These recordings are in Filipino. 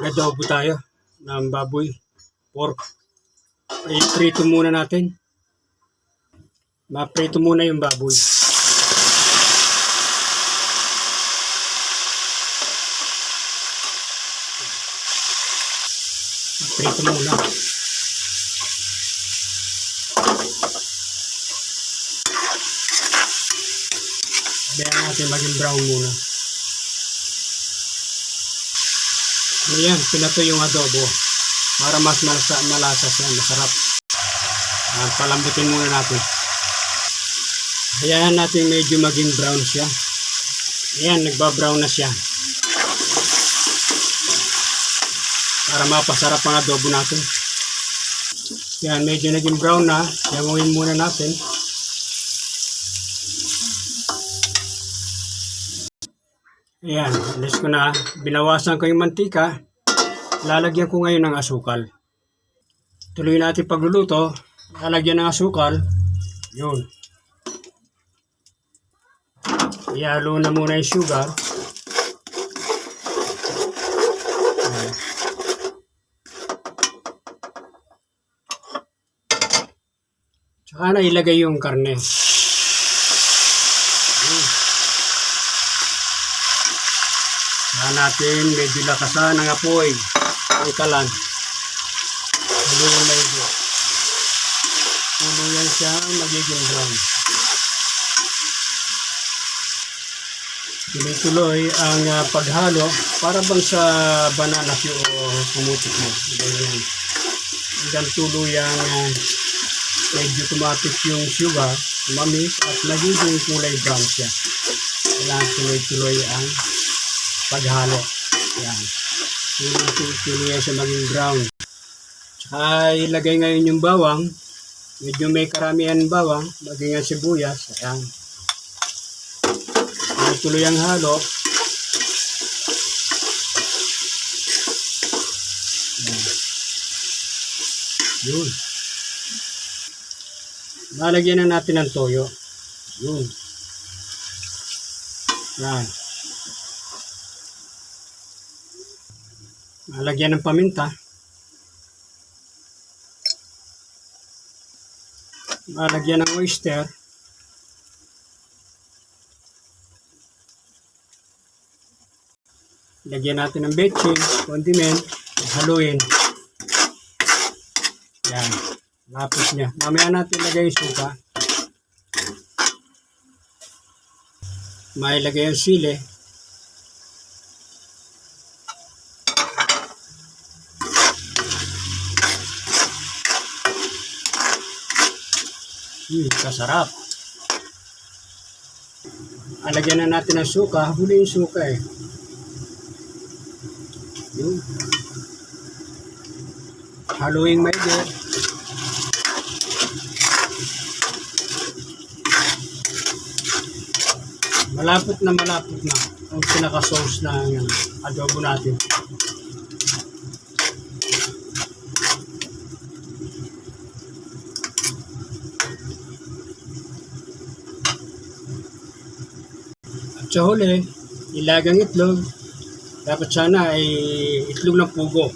Adobo tayo ng baboy, pork. I-prito muna natin. Ma-prito muna yung baboy. Ma-prito muna. Ayan natin maging brown muna. Ayan, pinato yung adobo para mas malasa siya, masarap. Palambutin muna natin. Ayan natin medyo maging brown siya. Ayan, nagbabrown na siya. Para mapasarap ang adobo natin. Ayan, medyo naging brown na. Yanguin muna natin. Ayan, alis ko na. Binawasan ko yung mantika. Lalagyan ko ngayon ng asukal. Tuloy natin pagluluto. Lalagyan ng asukal. Yun. Ihalo na muna yung sugar. Ayan. Tsaka na ilagay yung karne. Ayan. Saan natin medyo lakasan ng apoy. Angkalan. Haluin ito. Tuluyan siya magiging brown. Tuloy-tuloy ang paghalo para bang sa banana cue o kumutik mo. Hanggang tuluyan medyo tumatik yung sugar, tumamis at nagiging kulay brown siya. Kailangan tuloy-tuloy ang paghalo. Yan. Tuloy siya maging brown. Tsaka ilagay ngayon yung bawang. Medyo may karamihan bawang. Maging ang sibuyas. Ayan. Tuloy ang halo. Ayan. Yun. Lalagyan na natin ng toyo. Yun. Yan. Lalagyan ng paminta. Lalagyan ng oyster. Lagyan natin ng betchin, condiment, haluin. Yan. Lapis niya. Mamaya natin lagay yung suka. Mailagay yung sili. Kasarap. Alagyan na natin ng suka. Huli yung suka eh. Yun. Haluin maigi. Malapot na ang pinaka-sauce na adobo natin. Sa huli, ilagang itlog. Dapat sana ay itlog ng pugo.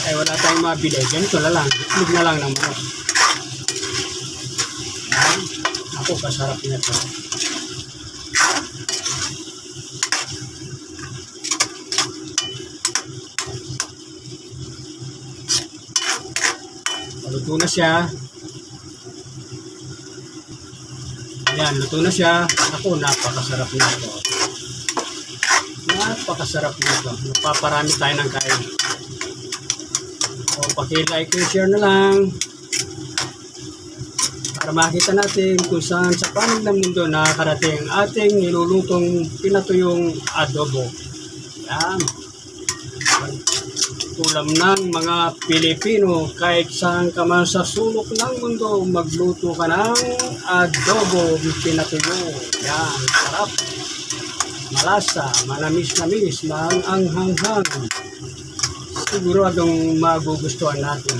Ay wala tayong mabili. Ganito na lang. Itlog na lang ng manok. Ako, kasarap na ito. Luto na siya. Ayan, luto na siya. Ako, napakasarap nito. Napakasarap nito. Napaparami tayo ng kain. O, paki-like and share na lang. Para makita natin kung saan sa panig ng mundo nakakarating ating nilulutong pinatuyong adobo. Ayan. Ulam ng mga Pilipino, kahit saan ka man sa sulok ng mundo, magluto ka ng adobo pinatuyo. Yan, sarap. Malasa, manamis-namis, maanghang-hanghang. Siguradong magugustuhan natin.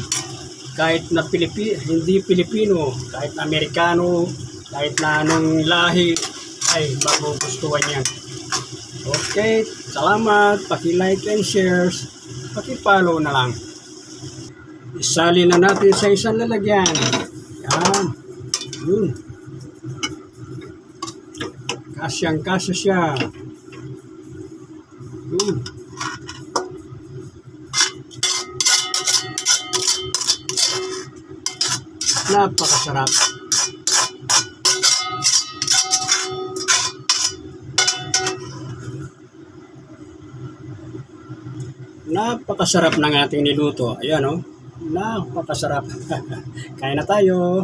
Kahit na hindi Pilipino, kahit na Amerikano, kahit na anong lahi, ay magugustuhan yan. Okay, salamat. Paki-like and shares. Paki-follow na lang. Isali na natin sa isang lalagyan. Yan. Yun. Kasyang-kasya siya. Yun. Napakasarap. Napakasarap ng ating niluto. Ayan, oh. Napakasarap. Kain na tayo.